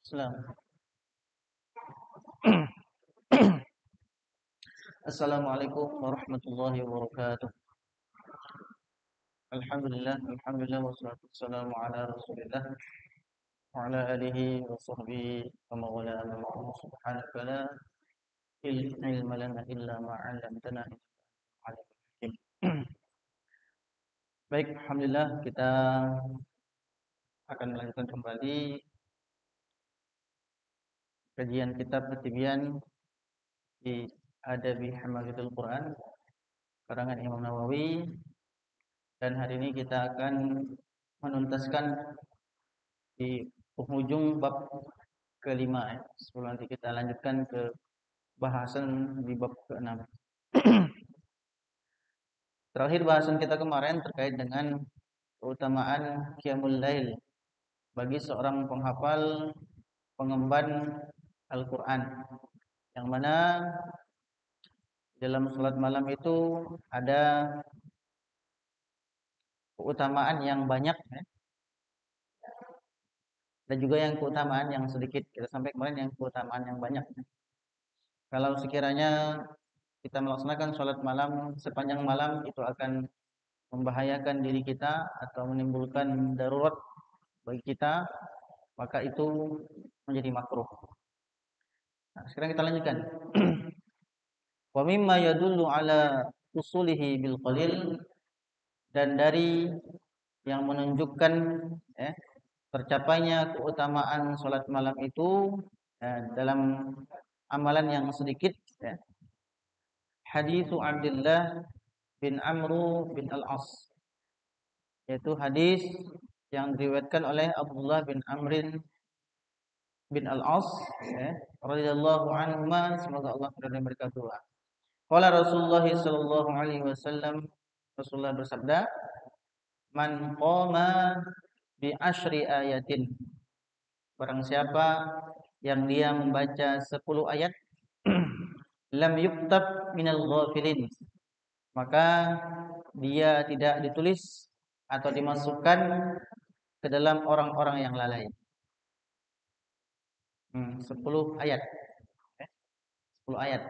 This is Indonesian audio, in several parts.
Islam. Assalamualaikum warahmatullahi wabarakatuh. Alhamdulillah wassalatu wassalamu ala Rasulillah wa ala alihi wa sahbihi wa mawala amma subhanaka la ilma lana illa ma 'allamtana innaka antal alimul hakim. Baik, alhamdulillah kita akan melanjutkan kembali kajian kitab At-Tibyan di Adabi Hamalatul Quran karangan Imam Nawawi, dan hari ini kita akan menuntaskan di penghujung bab kelima ya. Sebelum nanti kita lanjutkan ke bahasan di bab keenam. Terakhir bahasan kita kemarin terkait dengan keutamaan Qiyamul Lail bagi seorang penghafal pengemban Al-Quran, yang mana dalam salat malam itu ada keutamaan yang banyak ya, dan juga yang keutamaan yang sedikit. Kita sampai kemarin yang keutamaan yang banyak. Kalau sekiranya kita melaksanakan sholat malam sepanjang malam, itu akan membahayakan diri kita atau menimbulkan darurat bagi kita, maka itu menjadi makruh. Nah, sekarang kita lanjutkan. Wa mimma yadullu ala usulihi bil qalil, dan dari yang menunjukkan ya, tercapainya keutamaan sholat malam itu dalam amalan yang sedikit ya. Haditsu Abdullah bin Amru bin Al-As, yaitu hadis yang diriwayatkan oleh Abdullah bin Amrin bin Al-As ya, radhiyallahu anhuma, semoga Allah meridhai mereka berdua. Qala Rasulullah sallallahu alaihi wasallam, Rasulullah bersabda, man qama bi asyri ayatin, barang siapa yang dia membaca 10 ayat, lam yuktab minal ghafilin, maka dia tidak ditulis atau dimasukkan ke dalam orang-orang yang lalai. 10 ayat. 10 ayat.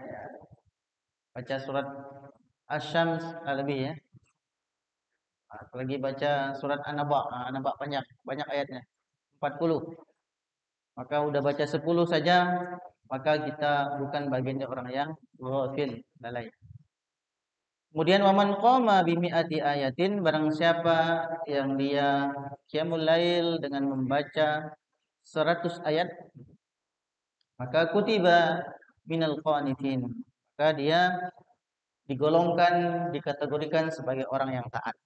Baca surat Asy-Syams lebih ya. Apalagi baca surat An-Naba. An-Naba banyak ayatnya. 40. Maka udah baca 10 saja, maka kita bukan bagian dari orang yang ghafil, lalai. Kemudian waman qama bi mi'ati ayatin, barang siapa yang dia qiyamul lail dengan membaca 100 ayat, maka kutiba minal qanitin, maka dia digolongkan, dikategorikan sebagai orang yang taat.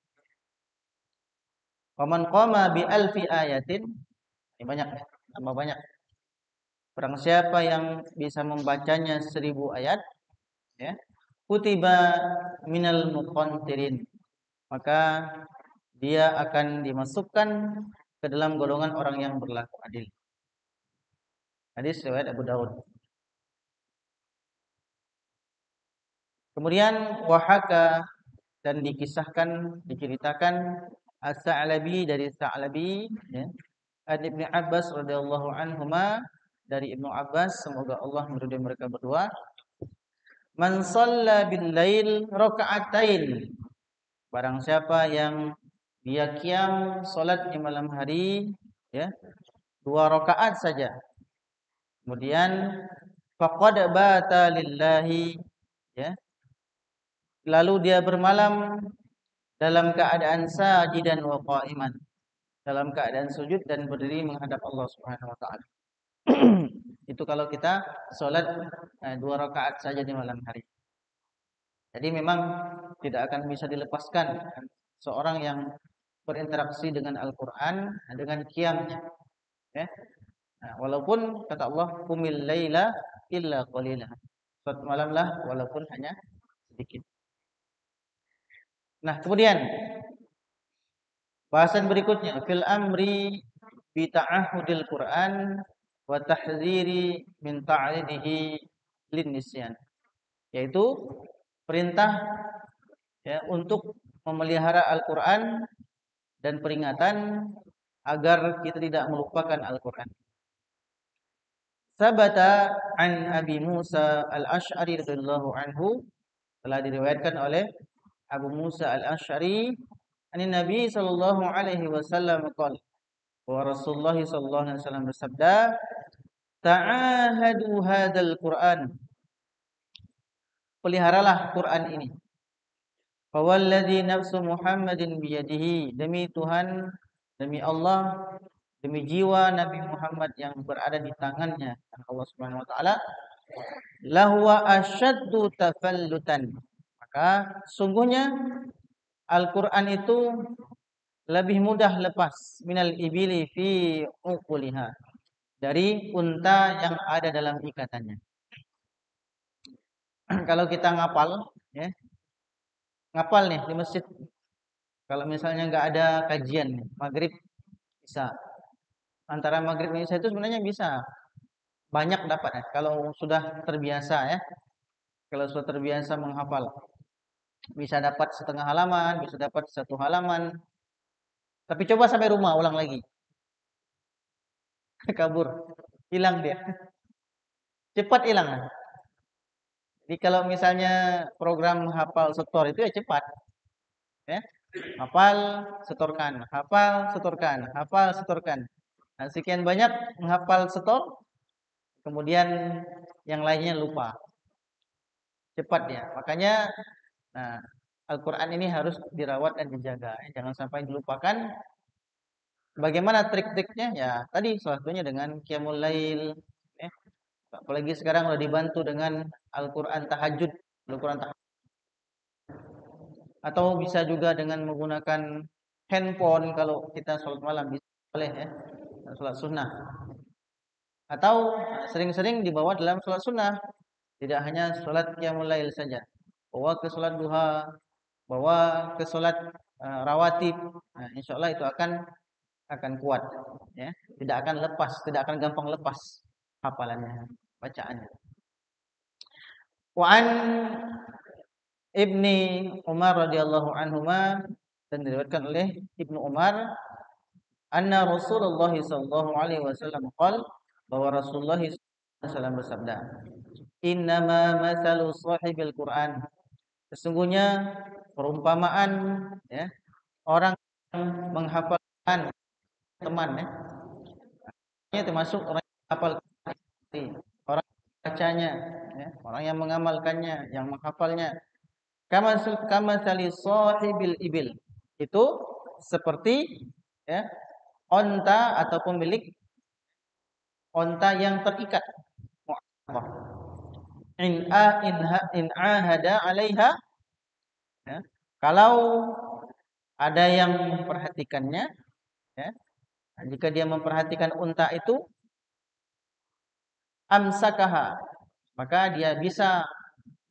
Waman qama bi alfi ayatin, ini banyak, tambah banyak. Barang siapa yang bisa membacanya 1000 ayat, ya, kutiba minal muqantirin, maka dia akan dimasukkan ke dalam golongan orang yang berlaku adil. Hadis riwayat Abu Daud. Kemudian wahaka, dan dikisahkan, diceritakan As-Sa'labi, dari Sa'labi ya, an Ibnu Abbas radhiyallahu anhuma, dari Ibnu Abbas, semoga Allah meridhai mereka berdua, man shalla bil lail raka'atain, barang siapa yang dia qiyam salat di malam hari ya, 2 rakaat saja, kemudian faqad bata lillahi, ya, lalu dia bermalam dalam keadaan sajidan wa qa'iman, dalam keadaan sujud dan berdiri menghadap Allah Subhanahu wa taala. Itu kalau kita salat 2 rakaat saja di malam hari. Jadi memang tidak akan bisa dilepaskan seorang yang berinteraksi dengan Al-Qur'an dengan qiyamnya, ya. Nah, walaupun kata Allah, "Qumil laila illa qalila." Salat malamlah walaupun hanya sedikit. Nah, kemudian bahasan berikutnya fil amri bi ta'ahudil Qur'an wa tahdziri min ta'ridihi lin nisyan, yaitu perintah, ya, untuk memelihara Al-Qur'an dan peringatan agar kita tidak melupakan Al-Qur'an. Sabata an Abi Musa Al-Asy'ari radhiyallahu anhu, telah diriwayatkan oleh Abu Musa Al-Asy'ari, ani Nabi sallallahu alaihi wasallam qala, wa Rasulullah sallallahu alaihi wasallam bersabda, ta'ahadu hadzal Qur'an, peliharalah Quran ini. Fa walladzi nafsu Muhammadin biyadihi, demi Tuhan, demi Allah, demi jiwa Nabi Muhammad yang berada di tangannya, Allah Subhanahu wa taala, lahwa asyaddu tafallutan, maka sungguhnya Al-Qur'an itu lebih mudah lepas minal ibili fi uquliha, dari unta yang ada dalam ikatannya. Kalau kita ngapal, ya, ngapal nih di masjid. Kalau misalnya nggak ada kajian, maghrib bisa. Antara maghrib dan isya itu sebenarnya bisa banyak dapat ya. Kalau sudah terbiasa, ya. Kalau sudah terbiasa menghafal, bisa dapat setengah halaman, bisa dapat 1 halaman. Tapi coba sampai rumah ulang lagi, kabur, hilang dia, cepat hilang. Jadi kalau misalnya program hafal setor itu ya cepat, ya. Hafal, setorkan, hafal, setorkan, hafal, setorkan. Nah, sekian banyak menghafal setor, kemudian yang lainnya lupa. Cepat ya. Makanya nah, Al-Qur'an ini harus dirawat dan dijaga, ya. Jangan sampai dilupakan. Bagaimana trik-triknya? Ya, tadi salah satunya dengan qiyamul lail, ya. Apalagi sekarang sudah dibantu dengan Al-Qur'an tahajud, Al-Qur'an tahajud. Atau bisa juga dengan menggunakan handphone kalau kita sholat malam, bisa, boleh, ya. Sholat sunnah. Atau sering-sering dibawa dalam sholat sunnah. Tidak hanya sholat qiyamul lail saja. Bawa ke sholat duha, bawa ke sholat rawatib. Nah, insya Allah itu akan kuat, ya. Tidak akan lepas, tidak akan gampang lepas hafalannya, bacaannya. Wa an Ibni Umar radhiyallahu anhuma, dan diriwayatkan oleh Ibnu Umar, anna Rasulullah sallallahu alaihi wasallam qala, bahwa Rasulullah sallallahu alaihi wasallam bersabda, innama mathalu sahibil Qur'an, sesungguhnya perumpamaan, ya, orang yang menghafalkan teman, ya. Ini termasuk orang yang menghafal, orang yang bacanya, ya, orang yang mengamalkannya, yang menghafalnya. Kama sali sahibil ibil, itu seperti, ya, onta atau pemilik onta yang terikat. In ahada alaiha, ya, kalau ada yang memperhatikannya, ya, jika dia memperhatikan unta itu, amsakaha, maka dia bisa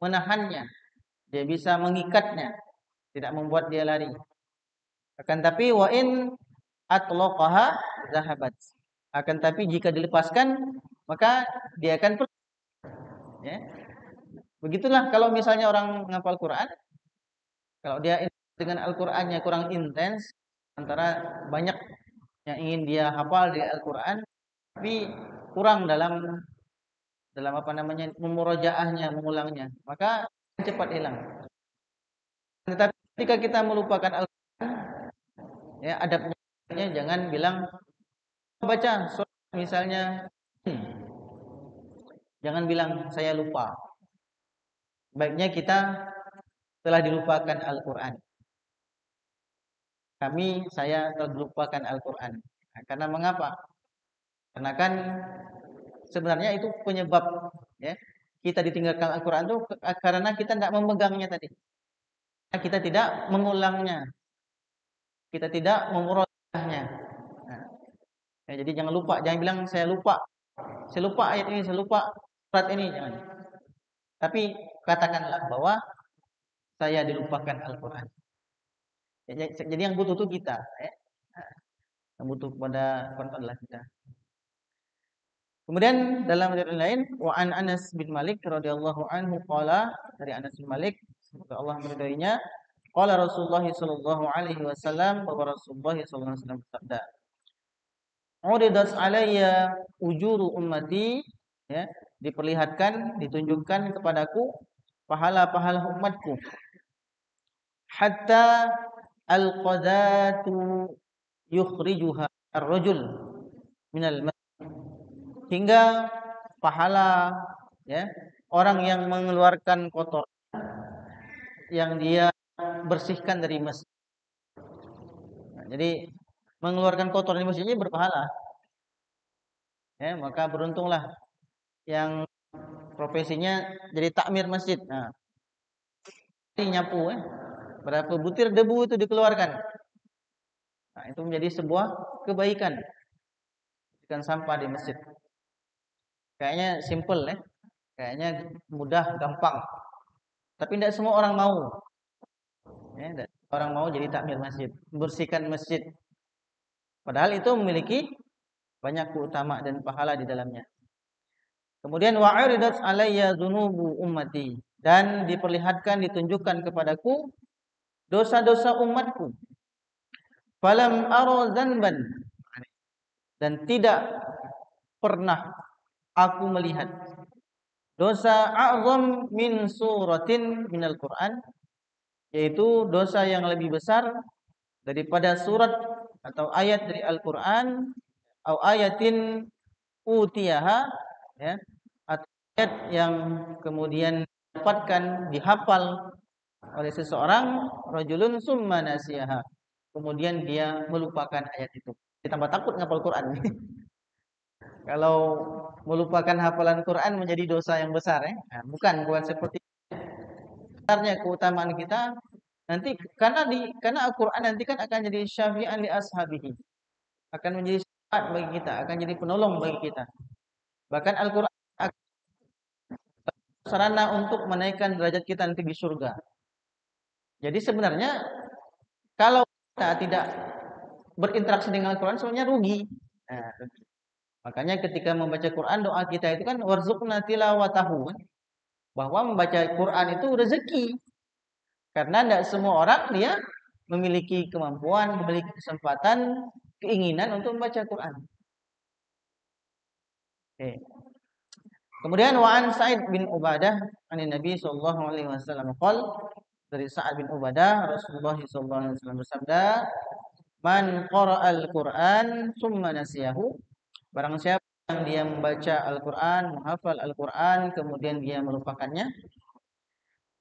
menahannya, dia bisa mengikatnya, tidak membuat dia lari. Akan tapi wa in atlaqaha zahabat, akan tapi jika dilepaskan maka dia akan pergi, ya. Begitulah kalau misalnya orang menghafal Quran, kalau dia dengan Al-Qur'annya kurang intens, antara banyak yang ingin dia hafal di Al-Qur'an tapi kurang dalam apa namanya, memurojaahnya, mengulangnya, maka cepat hilang. Tetapi ketika kita melupakan Al-Qur'an, ya, adabnya jangan bilang baca misalnya, Jangan bilang saya lupa. Baiknya kita telah dilupakan Al-Quran. Saya telah dilupakan Al-Quran. Nah, karena mengapa? Karena kan sebenarnya itu penyebab ya kita ditinggalkan Al-Quran itu karena kita tidak memegangnya tadi. Kita tidak mengulangnya. Kita tidak memurahnya. Nah, ya, jadi jangan lupa, jangan bilang saya lupa ayat ini, saya lupa surat ini, jangan. Tapi katakanlah bahwa saya dilupakan Al-Quran. Jadi yang butuh itu kita, ya. Yang butuh kepada Quran adalah kita. Kemudian dalam riwayat lain, wa an Anas bin Malik radhiyallahu anhu qala, dari Anas bin Malik semoga Allah meridainya, qala Rasulullah sallallahu alaihi wasallam, bahwa Rasulullah sallallahu alaihi wasallam bersabda, "Uridat alayya ujuru ummati", ya, diperlihatkan, ditunjukkan kepadaku pahala-pahala umatku. Hatta al-qadatu yukhrijuha ar-rajul minal masjid, hingga pahala ya orang yang mengeluarkan kotor yang dia bersihkan dari masjid. Nah, jadi mengeluarkan kotor dari masjidnya berpahala. Ya, maka beruntunglah yang profesinya jadi takmir masjid. Nah, ini nyapu ya. Berapa butir debu itu dikeluarkan. Nah, itu menjadi sebuah kebaikan. Bukan sampah di masjid. Kayaknya simple ya. Kayaknya mudah, gampang. Tapi tidak semua orang mau. Ya, tidak orang mau jadi takmir masjid, membersihkan masjid. Padahal itu memiliki banyak keutamaan dan pahala di dalamnya. Kemudian wa'uridat alayya dzunubu ummati, dan diperlihatkan, ditunjukkan kepadaku dosa-dosa umatku. Falam ara dzanban, dan tidak pernah aku melihat dosa a'zam min suratin minal Quran, yaitu dosa yang lebih besar daripada surat atau ayat dari Al-Quran, atau ayatin utiyaha, ya, atau ayat yang kemudian dapatkan, dihafal oleh seseorang, rajulun summa nasiyaha, kemudian dia melupakan ayat itu. Ditambah takut ngapal Quran. Kalau melupakan hafalan Quran menjadi dosa yang besar ya. Nah, bukan seperti besarnya keutamaan kita nanti, karena Al-Quran nanti kan akan jadi syafi'an li ashabihi. Akan menjadi syafaat bagi kita, akan jadi penolong bagi kita. Bahkan Al-Quran akan sarana untuk menaikkan derajat kita nanti di surga. Jadi sebenarnya kalau kita tidak berinteraksi dengan Al-Quran sebenarnya rugi. Nah, makanya ketika membaca Quran, doa kita itu kan warzuqna tilawatahu, bahwa membaca Quran itu rezeki. Karena tidak semua orang dia memiliki kemampuan, memiliki kesempatan, keinginan untuk membaca Quran. Oke. Kemudian wa'an Sa'id bin Ubadah an Nabi sallallahu alaihi wasallam qol, dari Sa'ad bin Ubadah Rasulullah sallallahu alaihi wasallam bersabda, "Man qara'al Qur'an tsumma nasiyahu", barang siapa yang dia membaca Al-Qur'an, menghafal Al-Qur'an, kemudian dia melupakannya,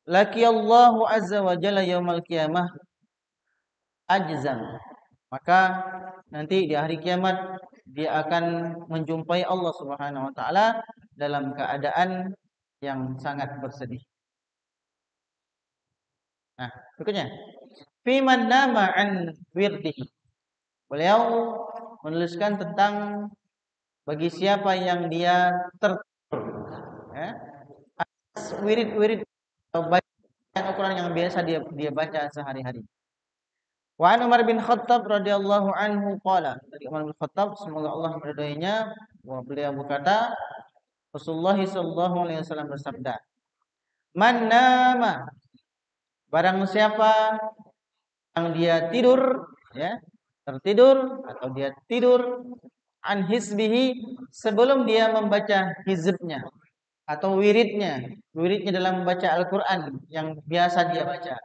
laqiyallahu azza wa jalla yaumal qiyamah ajzan, maka nanti di hari kiamat dia akan menjumpai Allah Subhanahu wa taala dalam keadaan yang sangat bersedih. Nah, berikutnya, fi man nama an wirdihi. Beliau menuliskan tentang bagi siapa yang dia tertidur, ya, atas wirid-wirid atau bacaan Al-Quran yang biasa dia baca sehari-hari. Wa an Umar bin Khattab radhiyallahu anhu qala, dari Umar bin Khattab semoga Allah meridainya, bahwa beliau berkata, Rasulullah sallallahu alaihi wasallam bersabda, "Man nama", barang siapa yang dia tidur, ya, tertidur atau dia tidur, an hisbihi, sebelum dia membaca hizbnya atau wiridnya dalam membaca Al-Quran yang biasa dia baca,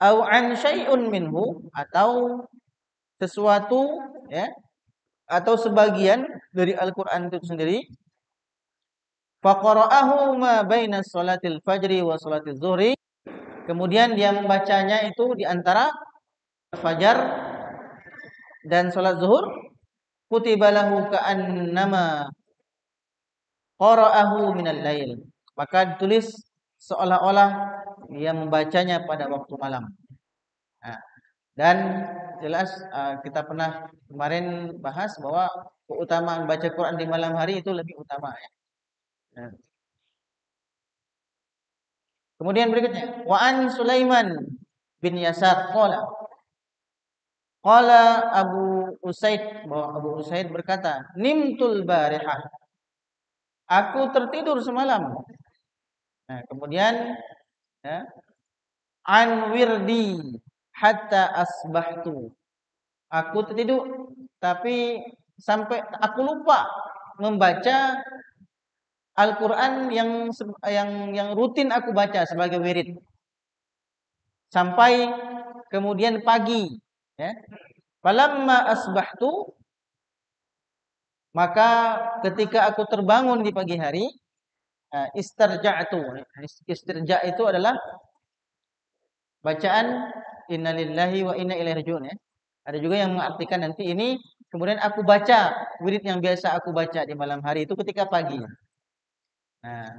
au an syai'un minhu, atau sesuatu, ya, atau sebagian dari Al-Quran itu sendiri, Faqara'ahu ma baina sholatil fajri wa sholatil zuhri. Kemudian dia membacanya itu di antara fajar dan sholat zuhur. Kutiba lahu ka'annama qara'ahu minal lail. Maka ditulis seolah-olah dia membacanya pada waktu malam. Nah, dan jelas kita pernah kemarin bahas bahwa keutamaan baca Quran di malam hari itu lebih utama ya. Nah, kemudian berikutnya, wa an Sulaiman bin Yasar qala Abu Usaid, bahwa Abu Usaid berkata, nimtul barihah, aku tertidur semalam. Nah, kemudian ya, an wirdi hatta asbahtu, aku tertidur tapi sampai aku lupa membaca Al-Quran yang rutin aku baca sebagai wirid sampai kemudian pagi. Ya. Falamma asbahtu, maka ketika aku terbangun di pagi hari, istirja'tu. Istirja' itu adalah bacaan innalillahi wa inna ilaihi raji'un ya. Ada juga yang mengartikan nanti ini kemudian aku baca wirid yang biasa aku baca di malam hari itu ketika pagi. Nah,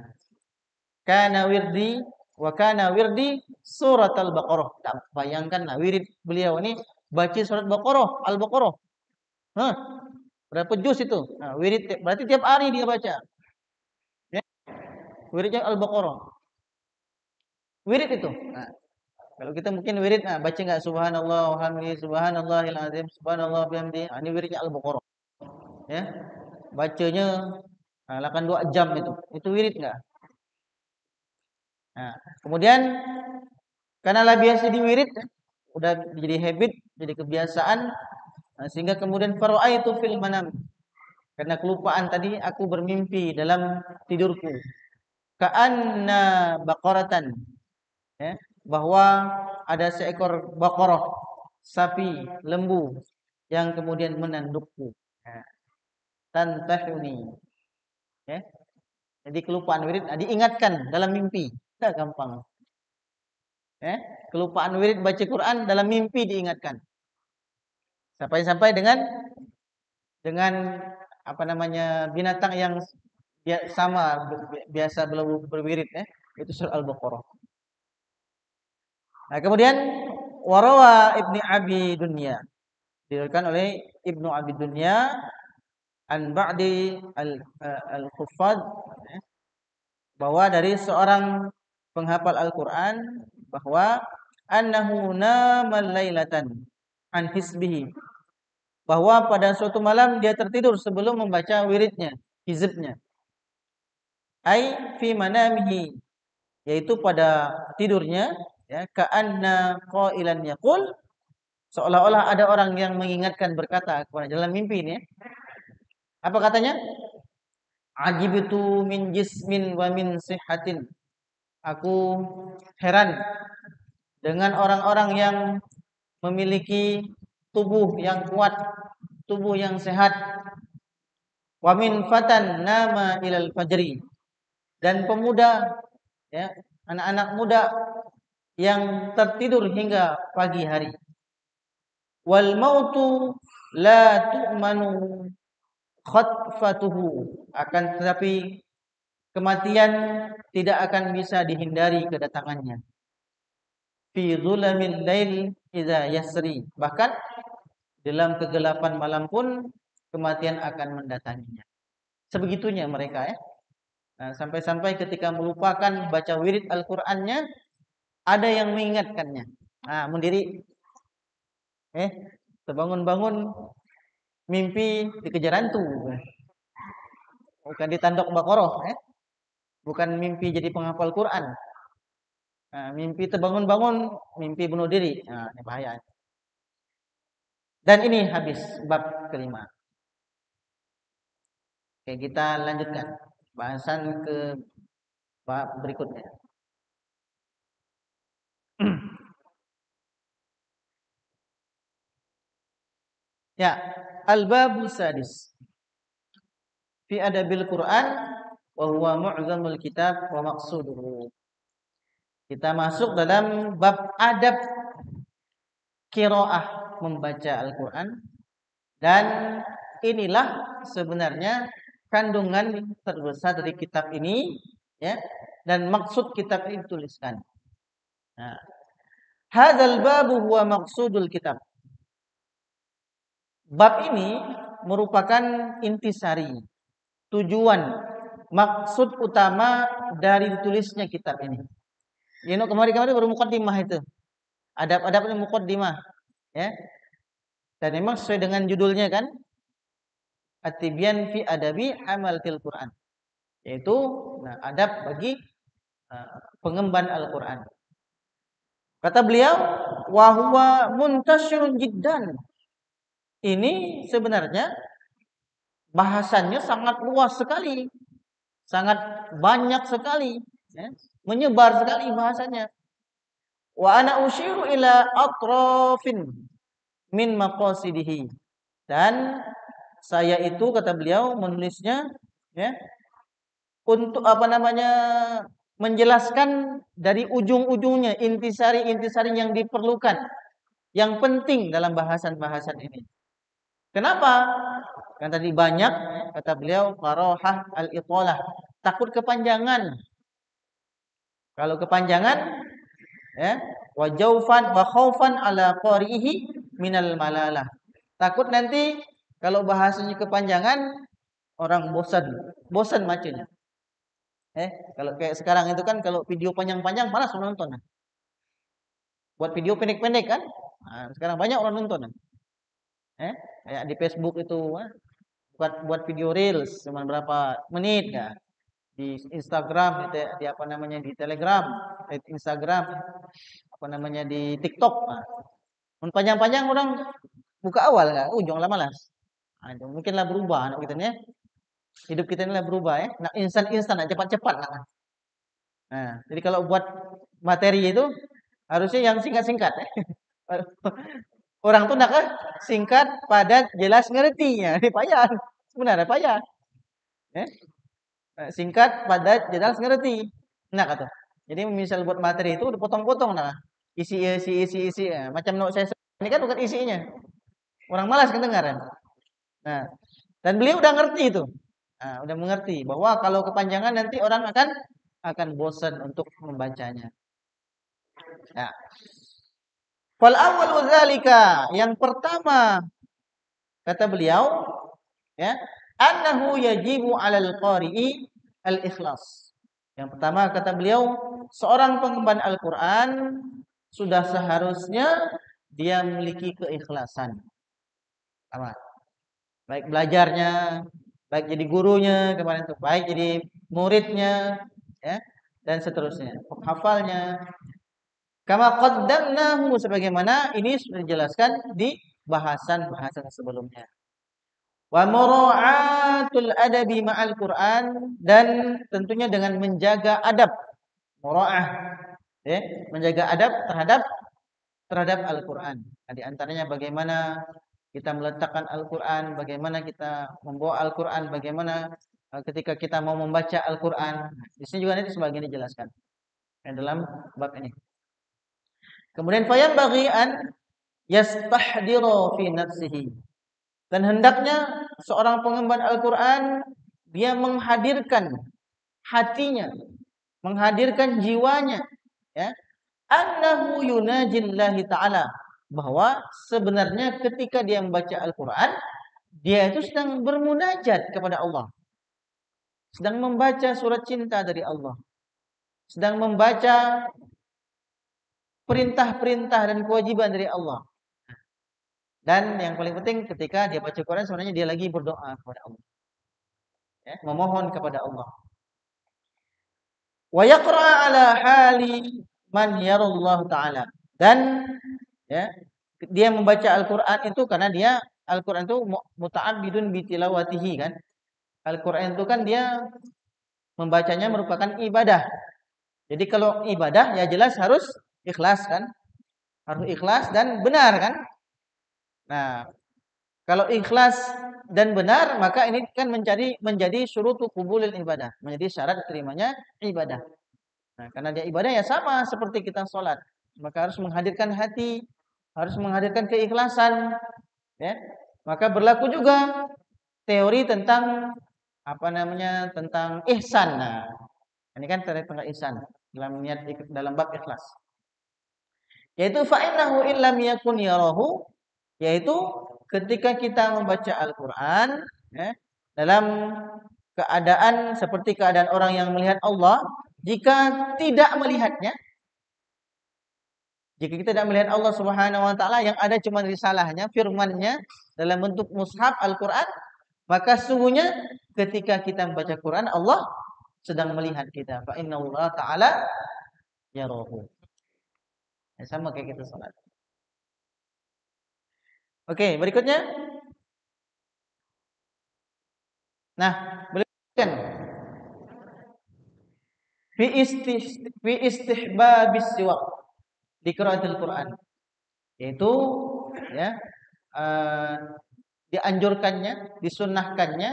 kana wirdi surat al-Baqarah. Tak bayangkanlah wirid beliau ini baca surat Baqarah, Al-Baqarah. Hah, berapa juz itu? Nah, wirid berarti tiap hari dia baca. Ya, wiridnya Al-Baqarah. Wirid itu. Nah, kalau kita mungkin wirid, baca enggak subhanallah walhamdulillah subhanallahil azim subhanallah bihamdi. Ini wiridnya Al-Baqarah. Ya. Bacanya 82 jam itu. Itu wirid enggak? Nah, kemudian karena lah biasa diwirid, udah jadi habit, jadi kebiasaan, sehingga kemudian fara'aitu fil manam. Karena kelupaan tadi aku bermimpi dalam tidurku. Ka'anna baqaratan, ya, bahwa ada seekor baqarah, sapi, lembu yang kemudian menandukku. Nah, tantahuni. Ya. Jadi kelupaan wirid diingatkan dalam mimpi. Tidak gampang. Ya. Kelupaan wirid baca Quran dalam mimpi diingatkan. Sampai-sampai dengan apa namanya binatang yang sama biasa berwirid ya, itu surah Al-Baqarah. Nah, kemudian warawa Ibnu Abi Dunya, diriwayatkan oleh Ibnu Abi Dunya an ba'di al-huffaz, bahwa dari seorang penghafal Al-Qur'an bahwa annahu nama lailatan an hisbihi, bahwa pada suatu malam dia tertidur sebelum membaca wiridnya, hizbnya. Ai fi manamihi, yaitu pada tidurnya, ya, ka'anna qailan yaqul, seolah-olah ada orang yang mengingatkan berkata kepada dalam mimpi ini ya. Apa katanya? Ajibtu min jismin wa min sihhatin. Aku heran dengan orang-orang yang memiliki tubuh yang kuat, tubuh yang sehat. Wa min fatan nama ilal fajri, dan pemuda, ya, anak-anak muda yang tertidur hingga pagi hari. Wal mautu la tu'manu khatfatuhu, akan tetapi kematian tidak akan bisa dihindari kedatangannya. Fi dhulamil lail idza yasri, bahkan dalam kegelapan malam pun kematian akan mendatanginya. Sebegitunya mereka ya. Nah, sampai-sampai ketika melupakan baca wirid Al-Qur'annya, ada yang mengingatkannya. Nah, mendiri terbangun-bangun mimpi dikejar hantu. Bukan ditandok Baqarah, bukan mimpi jadi penghafal Quran. Nah, mimpi terbangun-bangun, mimpi bunuh diri. Nah, ini bahaya. Dan ini habis bab kelima. Oke, kita lanjutkan bahasan ke bab berikutnya. Ya, al-babu sadis fi adabil Quran wa huwa mu'zamul kitab wa maqsuduhu. Kita masuk dalam bab adab qiraah membaca Al-Qur'an, dan inilah sebenarnya kandungan terbesar dari kitab ini, ya, dan maksud kitab ini dituliskan. Nah, hadzal babu huwa maqsudul kitab. Bab ini merupakan intisari, tujuan, maksud utama dari ditulisnya kitab ini. Jadi kemarin baru muqaddimah itu. Adab-adab ini muqaddimah, ya. Dan memang sesuai dengan judulnya kan, At-Tibyan fi Adabi Hamalatil Quran. Yaitu adab bagi pengemban Al-Qur'an. Kata beliau, wa huwa muntasyirun jiddan. Ini sebenarnya bahasannya sangat luas sekali, sangat banyak sekali, ya, menyebar sekali bahasanya. Wa ana usyiru ila atrafin min maqasidihi. Dan saya itu, kata beliau, menulisnya, ya, untuk menjelaskan dari ujung-ujungnya, intisari-intisari yang diperlukan, yang penting dalam bahasan-bahasan ini. Kenapa? Kan tadi banyak, kata beliau, qarahah al-italah, takut kepanjangan. Kalau kepanjangan, ya, wa jaufan wa khaufan ala qari'ihi minal malalah. Takut nanti kalau bahasanya kepanjangan, orang bosan bacanya. Kalau kayak sekarang itu kan, kalau video panjang-panjang malas menonton. Buat video pendek-pendek kan, sekarang banyak orang nonton. Kayak di Facebook itu, buat video reels cuma berapa menit, ya. Di Instagram, di Telegram, di Instagram, di TikTok. Panjang-panjang orang buka awal nggak, ujung lah malas. Mungkinlah berubah anak kita nih. Hidup kita ini lah berubah, ya. Nah, instan-instan, cepat-cepat. Nah, jadi kalau buat materi itu harusnya yang singkat-singkat. Orang tuh nak singkat, padat, jelas, ngerti. Ya, ini payah. Sebenarnya payah. Singkat, padat, jelas, ngerti. Nah, kata. Jadi misal buat materi itu udah potong-potong, nah. Isi. Macam note saya ini kan bukan isinya. Orang malas kedengaran. Nah, dan beliau udah ngerti itu. Udah mengerti bahwa kalau kepanjangan nanti orang akan bosan untuk membacanya. Nah, fal awwal dzalika, yang pertama kata beliau, ya, annahu yajibu 'alal qari'i al-ikhlas. Yang pertama kata beliau, seorang pengemban Al-Qur'an sudah seharusnya dia memiliki keikhlasan. Baik belajarnya, baik jadi gurunya kemarin itu, baik jadi muridnya, ya, dan seterusnya, penghafalnya. Kama qaddamnahu, sebagaimana ini sudah dijelaskan di bahasan-bahasan sebelumnya. Wa mura'atul adabi ma'al Qur'an, dan tentunya dengan menjaga adab, mura'ah, ya, menjaga adab terhadap Al-Qur'an. Nah, di antaranya bagaimana kita meletakkan Al-Qur'an, bagaimana kita membawa Al-Qur'an, bagaimana ketika kita mau membaca Al-Qur'an. Di sini juga nanti sebagian dijelaskan dalam bab ini. Kemudian fayan bagian yastahdiro fi nafsihi, dan hendaknya seorang pengemban Al-Qur'an dia menghadirkan hatinya, menghadirkan jiwanya, ya, annahu yunajillahi ta'ala, bahwa sebenarnya ketika dia membaca Al-Qur'an, dia itu sedang bermunajat kepada Allah, sedang membaca surat cinta dari Allah, sedang membaca perintah-perintah dan kewajiban dari Allah. Dan yang paling penting ketika dia baca Quran, sebenarnya dia lagi berdoa kepada Allah, ya, memohon kepada Allah. Wa yaqra ala hali man yarallahu ta'ala, dan, ya, dia membaca Al-Qur'an itu karena dia Al-Qur'an itu muta'abbidun bi tilawatihi kan. Al-Qur'an itu kan dia membacanya merupakan ibadah. Jadi kalau ibadah ya jelas harus ikhlas kan? Harus ikhlas dan benar kan? Nah, kalau ikhlas dan benar, maka ini kan menjadi syurutu qubulil ibadah, menjadi syarat diterimanya ibadah. Nah, karena dia ibadah ya sama seperti kita sholat, maka harus menghadirkan hati, harus menghadirkan keikhlasan, ya. Maka berlaku juga teori tentang tentang ihsan. Nah, ini kan teori tentang ihsan dalam niat dalam bab ikhlas. Yaitu fa'innahu illam yakun yarahu, yaitu ketika kita membaca Al-Qur'an, ya, dalam keadaan seperti keadaan orang yang melihat Allah, jika tidak melihatnya, jika kita tidak melihat Allah Subhanahu wa taala, yang ada cuma risalahnya, firman-Nya dalam bentuk mushaf Al-Qur'an, maka sungguhnya ketika kita membaca Quran, Allah sedang melihat kita. Fa innallaha ta'ala yarahu. Ya, sama kayak kita salat. Oke, berikutnya. Nah, berikutnya fi istihbabis siwak di qiraatul Quran. Yaitu ya dianjurkannya, disunnahkannya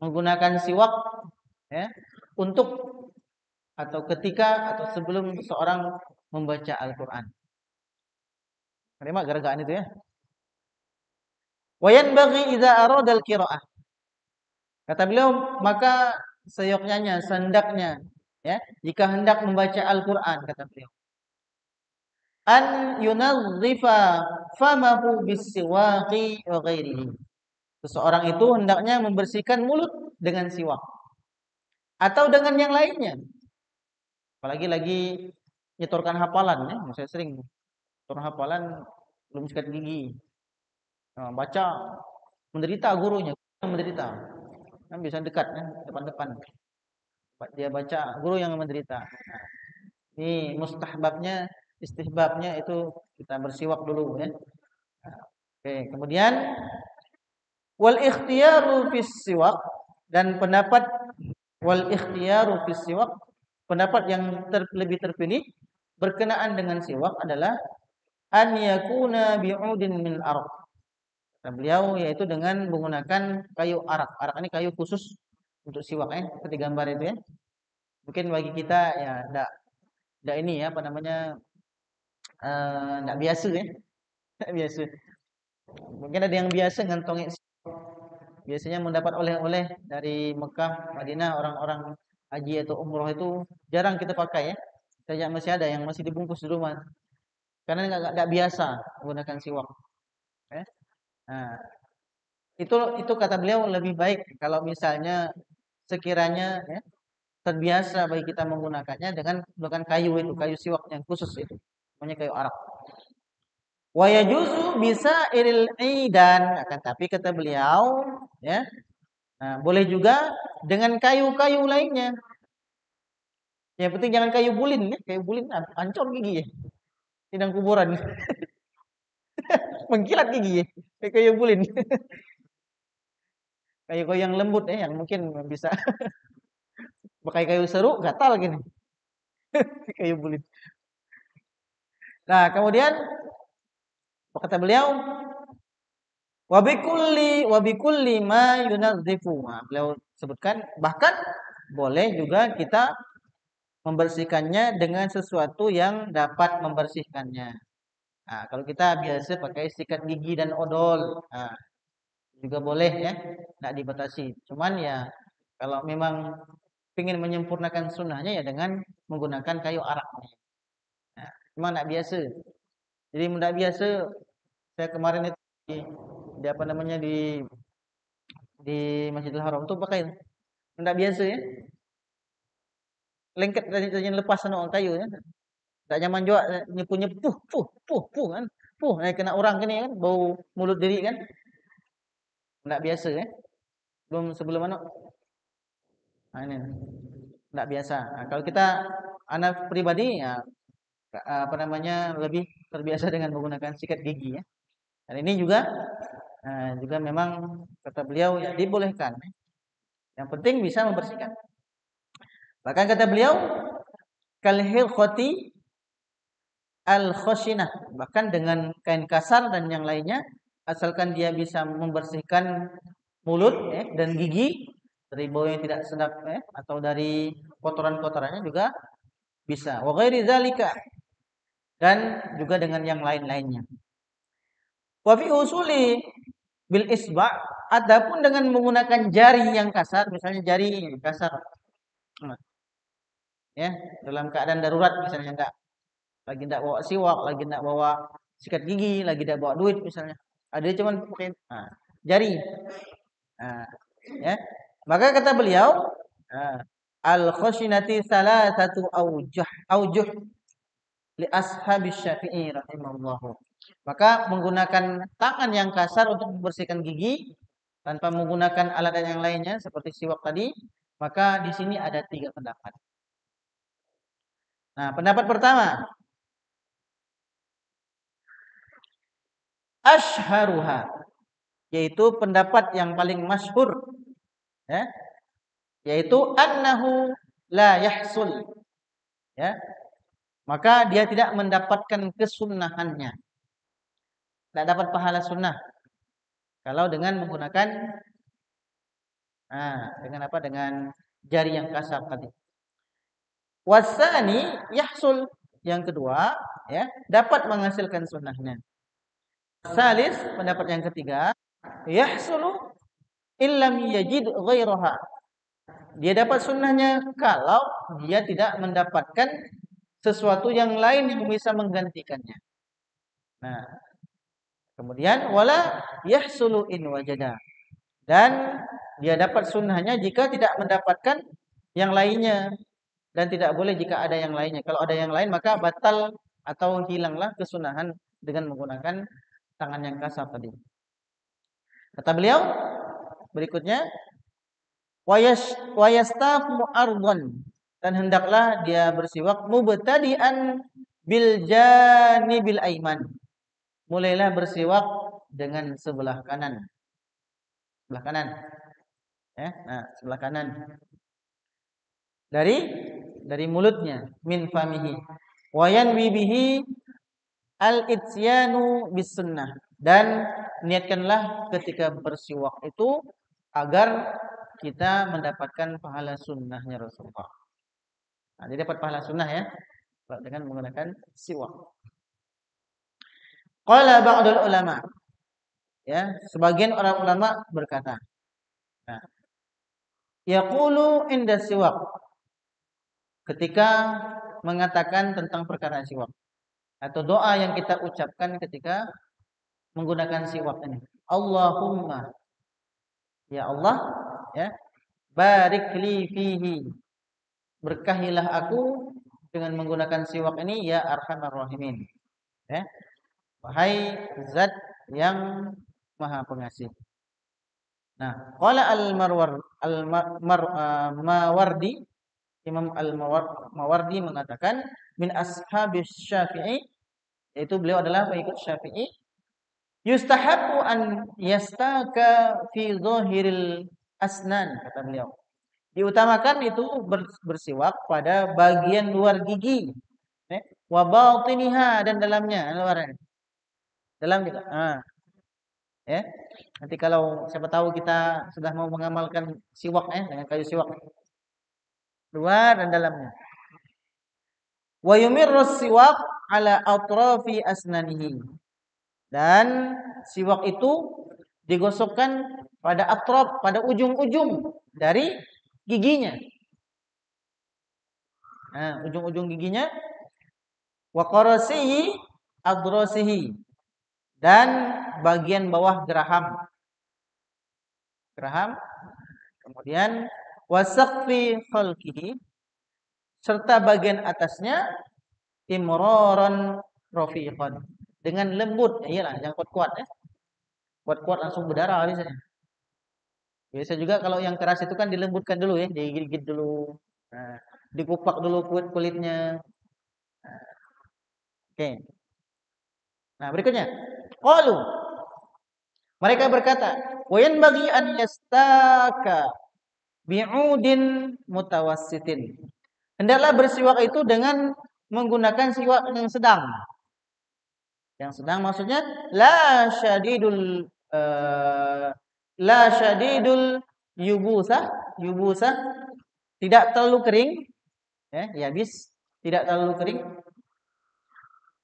menggunakan siwak, ya, untuk atau ketika atau sebelum seorang membaca Al-Qur'an. Terima gerakan itu ya. Wa yanbaghi idza arada al-qira'ah. Kata beliau, maka seyogyanya, sendaknya, ya, jika hendak membaca Al-Qur'an, kata beliau, an yunazzifa famahu bis-siwaqi wa ghairihi. Seseorang itu hendaknya membersihkan mulut dengan siwak atau dengan yang lainnya. Apalagi lagi nyetorkan hafalan, ya, saya sering nyetor hafalan belum sikat gigi. Nah, baca menderita gurunya, menderita. Kan bisa dekat ya, depan-depan. Dia baca, guru yang menderita. Nah, ini istihbabnya itu kita bersiwak dulu ya. Nah, oke, kemudian wal ikhtiyaru fis siwak, dan pendapat wal ikhtiyaru fis siwak, pendapat yang lebih terpilih berkenaan dengan siwak adalah an yakuna bi'udin min araq. Kata beliau yaitu dengan menggunakan kayu arak. Arak ini kayu khusus untuk siwak ya, seperti gambar itu ya. Mungkin bagi kita ya enggak ini ya enggak biasa ya. Enggak biasa. Mungkin ada yang biasa ngantongin, biasanya mendapat oleh-oleh dari Mekah, Madinah, orang-orang haji atau umroh itu jarang kita pakai ya. Saja masih ada yang masih dibungkus di rumah. Karena enggak biasa menggunakan siwak. Ya. Nah, itu kata beliau lebih baik kalau misalnya sekiranya ya, terbiasa bagi kita menggunakannya dengan menggunakan kayu itu, kayu siwak yang khusus itu, namanya kayu arak. Wa yajuzu bisa iril idan, akan tapi kata beliau ya, nah, boleh juga dengan kayu-kayu lainnya. Yang penting jangan kayu bulin ya, kayu bulin hancur gigi ya. Sidang kuburan. Mengkilat gigi ya, kayu bulin. Kayu-kayu yang lembut ya, yang mungkin bisa pakai kayu seru gatal gini. Kayu bulin. Nah, kemudian kata beliau wa bikulli ma yunadzifu. Nah, beliau sebutkan bahkan boleh juga kita membersihkannya dengan sesuatu yang dapat membersihkannya. Nah, kalau kita biasa pakai sikat gigi dan odol, nah, juga boleh ya, tidak dibatasi. Cuman ya kalau memang ingin menyempurnakan sunnahnya ya dengan menggunakan kayu arak. Nah, memang tidak biasa. Jadi tidak biasa. Saya kemarin itu di apa namanya di Masjidil Haram itu pakai tidak biasa ya. Lengket dari lepas sana kayu ya. Tak nyaman juga nyepunya puh kan. Puh, kena orang kini kan, bau mulut diri kan. Tidak biasa ya. Sebelum mana? Nah, ini tidak biasa. Nah, kalau kita anak pribadi ya apa namanya lebih terbiasa dengan menggunakan sikat gigi ya. Dan ini juga memang kata beliau ya dibolehkan. Yang penting bisa membersihkan. Bahkan kata beliau kal hilqati al khashinah, bahkan dengan kain kasar dan yang lainnya asalkan dia bisa membersihkan mulut dan gigi dari bau yang tidak sedap atau dari kotoran-kotorannya juga bisa. Wa ghairi dzalika, dan juga dengan yang lain-lainnya. Wa fi usuli bil isba', adapun dengan menggunakan jari yang kasar, misalnya jari kasar, ya, dalam keadaan darurat misalnya enggak bawa siwak, lagi enggak bawa sikat gigi, lagi enggak bawa duit misalnya. Ada cuman pakai jari. Nah, ya. Maka kata beliau, al khashinati salasatu aujuh li ashabi Syafi'i rahimahullahu. Maka menggunakan tangan yang kasar untuk membersihkan gigi tanpa menggunakan alat yang lainnya seperti siwak tadi, maka di sini ada 3 pendapat. Nah, pendapat pertama, asyharuha, yaitu pendapat yang paling masyhur, ya, yaitu annahu la yahsul, ya. Maka dia tidak mendapatkan kesunnahannya. Tidak dapat pahala sunnah kalau dengan menggunakan dengan jari yang kasar tadi. Wasani yahsul, yang kedua, ya, dapat menghasilkan sunnahnya. Salis, pendapat yang ketiga, yahsulu illam yajid ghairaha. Dia dapat sunnahnya kalau dia tidak mendapatkan sesuatu yang lain yang bisa menggantikannya. Nah, kemudian wala yahsulu in wajada, dan dia dapat sunnahnya jika tidak mendapatkan yang lainnya, dan tidak boleh jika ada yang lainnya. Kalau ada yang lain maka batal atau hilanglah kesunahan dengan menggunakan tangan yang kasar tadi. Kata beliau berikutnya, wayastafu ardhan, dan hendaklah dia bersiwak mubtadi'an bil janibil aiman. Mulailah bersiwak dengan sebelah kanan. Sebelah kanan. Ya, sebelah kanan. Dari mulutnya, min famihi. Wa yanwi bihi al-ityanu bis sunnah, dan niatkanlah ketika bersiwak itu agar kita mendapatkan pahala sunnahnya Rasulullah. Jadi dapat pahala sunnah ya dengan menggunakan siwak. Qala ba'dul ulama, ya, sebagian orang ulama berkata, yaqulu inda siwak, ketika mengatakan tentang perkara siwak, atau doa yang kita ucapkan ketika menggunakan siwak ini. Allahumma, ya Allah, ya, barik li fihi, berkahilah aku dengan menggunakan siwak ini, ya arhamar rahimin. Ya. Wahai zat yang maha pengasih. Nah, qala Mawardi, Imam Al-Mawardi mengatakan min ashabis Syafi'i, yaitu beliau adalah pengikut Syafi'i, yustahabu an yastaka fi zahiril asnan, kata beliau. Diutamakan itu bersiwak pada bagian luar gigi, wa batiniha, dan dalamnya, luarnya. Dalam juga. Ya. Nanti kalau siapa tahu kita sudah mau mengamalkan siwak dengan kayu siwak. Luar dan dalamnya. Wa yumirrus siwak ala atrafi asnanihi. Dan siwak itu digosokkan pada atraf, pada ujung-ujung dari giginya. Ujung-ujung giginya. Wa qarasihi adrasihi, dan bagian bawah geraham. Kemudian wasaqfi khalqihi, serta bagian atasnya imroran rafiqan, dengan lembut. Iyalah, jangan kuat-kuat ya. Kuat-kuat langsung berdarah biasanya. Biasa juga kalau yang keras itu kan dilembutkan dulu ya, digigit dulu. Dikupak dulu kulitnya. Oke. Nah, berikutnya. Qalu, mereka berkata, wa yanbaghi an yastaka bi'udin mutawassitin. Hendaklah bersiwak itu dengan menggunakan siwak yang sedang. Yang sedang maksudnya la syadidul la syadidul yubusah tidak terlalu kering, ya, yabis, tidak terlalu kering,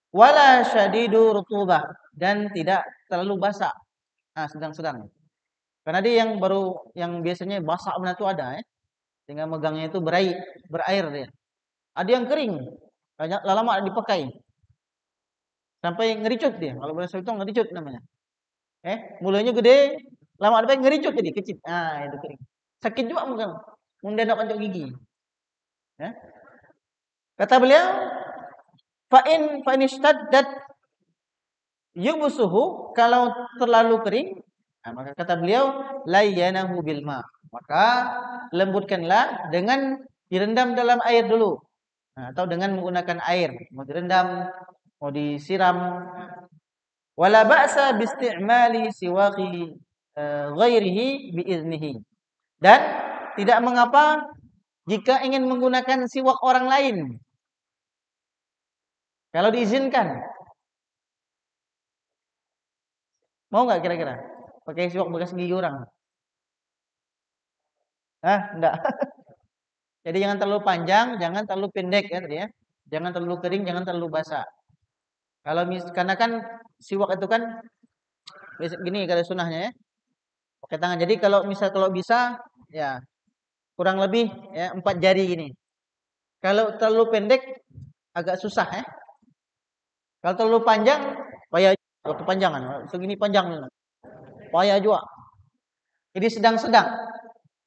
wala syadidu rutubah dan tidak terlalu basah. Nah, sedang-sedang. Karena dia yang biasanya basah benar itu ada, ya. Sehingga megangnya itu berair dia. Ada yang kering, lama dipakai sampai ngericut dia. Kalau bahasa itu ngericut namanya. Mulanya gede, lama dipakai ngericut jadi kecil. Ah, itu kering. Sakit juga mungkin. Mendadak pancuk gigi. Ya. Kata beliau, fa'in ishtaddat yubsuhu, kalau terlalu kering, nah, maka kata beliau, layyanahu bil ma. Maka lembutkanlah dengan direndam dalam air dulu. Nah, atau dengan menggunakan air, mau direndam, mau disiram. Wala ba'sa biisti'mali siwaqi ghairihi biiznihi. Dan tidak mengapa jika ingin menggunakan siwak orang lain. Kalau diizinkan. Mau nggak kira-kira? Pakai siwak bekas gigi orang? Enggak. Jadi jangan terlalu panjang, jangan terlalu pendek ya tadi ya. Jangan terlalu kering, jangan terlalu basah. Karena kan siwak itu kan gini kalau sunahnya ya. Pakai tangan. Jadi kalau bisa ya kurang lebih ya 4 jari gini. Kalau terlalu pendek agak susah ya. Kalau terlalu panjang payah kepanjangan. Segini panjang. Payah juga. Jadi sedang-sedang.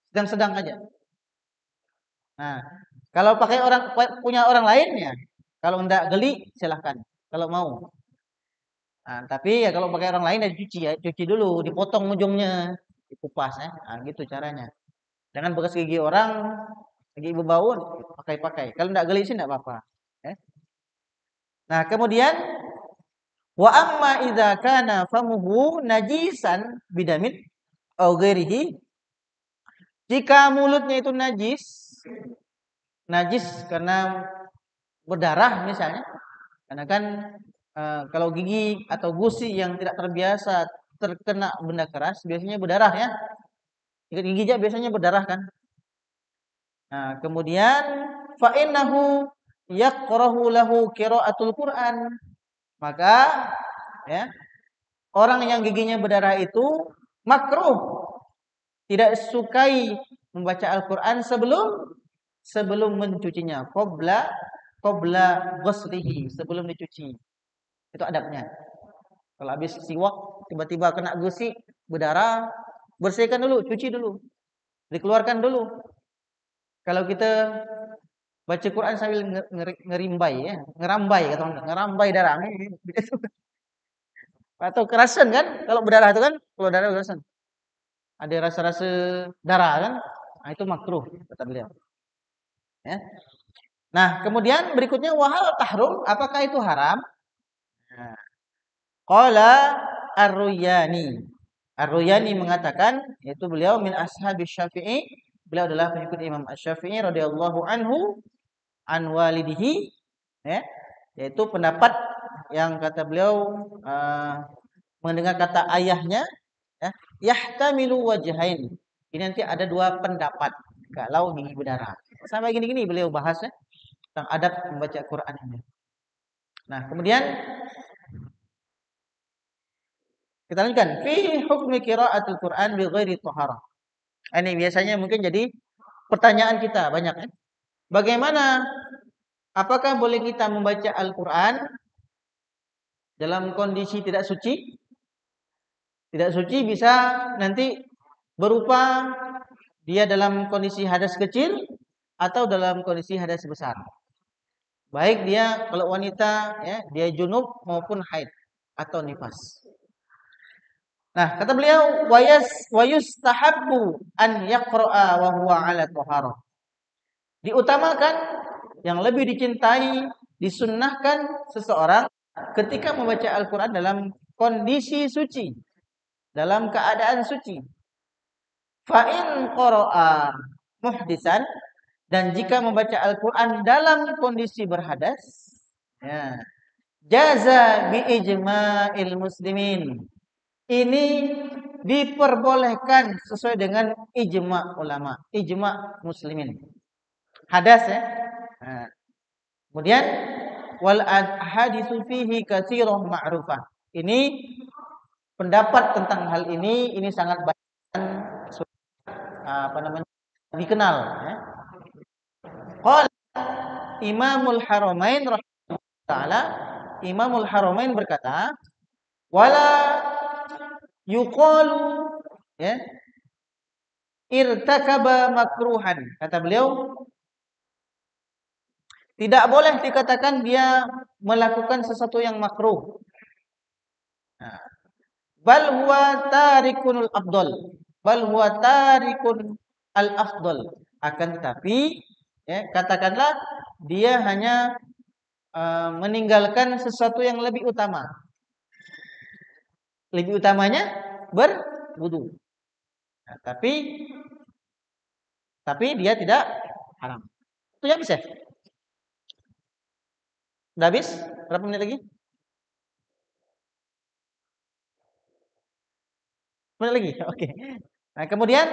Sedang-sedang aja. Nah, kalau punya orang lain ya, kalau enggak geli silahkan. Kalau mau. Nah, tapi ya kalau pakai orang lain ya cuci dulu, dipotong ujungnya, dikupas ya. Nah, gitu caranya. Jangan bekas gigi orang, gigi berbau pakai. Kalau enggak geli sih enggak apa-apa. Ya. Nah, kemudian wa amma idza kana famuhu najisan bidamin au ghairihi. Jika mulutnya itu najis karena berdarah misalnya. Karena kan kalau gigi atau gusi yang tidak terbiasa terkena benda keras biasanya berdarah ya. Ikat gigi aja biasanya berdarah kan. Nah, kemudian fa innahu yaqrahu lahu qiraatul Qur'an. Maka ya, orang yang giginya berdarah itu makruh, tidak sukai membaca Al-Qur'an sebelum mencucinya, qabla ghuslihi, sebelum dicuci. Itu adabnya. Kalau habis siwak tiba-tiba kena gusi, berdarah, bersihkan dulu, cuci dulu. Dikeluarkan dulu. Kalau kita baca Quran sambil ngerimbai ya, ngerambai kata orang, ngerambai darah. Atau kerasan kan? Kalau berdarah itu kan, kalau darah kerasan. Ada rasa-rasa darah kan? Nah, itu makruh kata beliau. Ya. Nah, kemudian berikutnya wahal tahrum, apakah itu haram? Nah, qala Ar-Ruyani. Ar-Ruyani mengatakan, yaitu beliau min ashabi Syafi'i, beliau adalah pengikut Imam Asy-Syafi'i radhiyallahu anhu an walidihi, ya, yaitu pendapat yang kata beliau mendengar kata ayahnya, ya, yahtamilu wajhain. Ini nanti ada dua pendapat kalau gigi berdarah. Sampai gini-gini beliau bahas ya, tentang adab membaca Quran ini. Nah, kemudian kita lanjutkan fi hukmi qiraatul Quran bi ghairi thaharah. Ini biasanya mungkin jadi pertanyaan kita banyak ya. Bagaimana, apakah boleh kita membaca Al-Quran dalam kondisi tidak suci? Tidak suci bisa nanti berupa dia dalam kondisi hadas kecil atau dalam kondisi hadas besar. Baik dia kalau wanita ya, dia junub maupun haid atau nifas. Nah, kata beliau wayustahabbu an yaqra'a wa huwa 'ala thaharah. Diutamakan, yang lebih dicintai, disunnahkan seseorang ketika membaca Al-Quran dalam kondisi suci, dalam keadaan suci. Fa'in qara'a muhdisan, dan jika membaca Al-Quran dalam kondisi berhadas, ya, jaza bi ijma'il muslimin. Ini diperbolehkan sesuai dengan ijma ulama, ijma muslimin. Hadas ya. Nah, kemudian wal haditsu fihi katsirah ma'rufah. Ini pendapat tentang hal ini sangat banyak dikenal ya. Qala Imamul Haramain rahimahullah taala, Imamul Haramain berkata, wala yuqalu ya irtakaba makruhan. Kata beliau, tidak boleh dikatakan dia melakukan sesuatu yang makruh. Nah, bal huwa tarikunul afdal. Bal huwa tarikun al afdal. Akan tetapi ya, katakanlah dia hanya meninggalkan sesuatu yang lebih utama. Lebih utamanya berwudu. Nah, tapi dia tidak haram. Itu ya bisa. Udah habis? Berapa menit lagi? Menit lagi. Oke. Nah, kemudian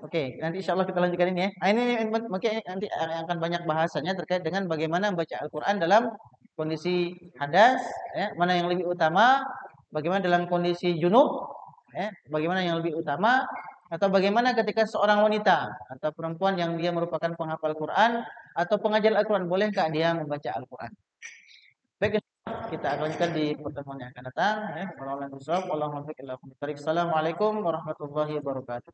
oke, nanti insya Allah kita lanjutkan ini ya. Nah, ini mungkin nanti akan banyak bahasanya terkait dengan bagaimana membaca Al-Quran dalam kondisi hadas, ya, mana yang lebih utama, bagaimana dalam kondisi junub, ya, bagaimana yang lebih utama, atau bagaimana ketika seorang wanita atau perempuan yang dia merupakan penghafal Quran atau pengajar Al-Quran, bolehkah dia membaca Al-Quran? Baik, kita akan lanjutkan di pertemuan yang akan datang. Ya. Assalamualaikum warahmatullahi wabarakatuh.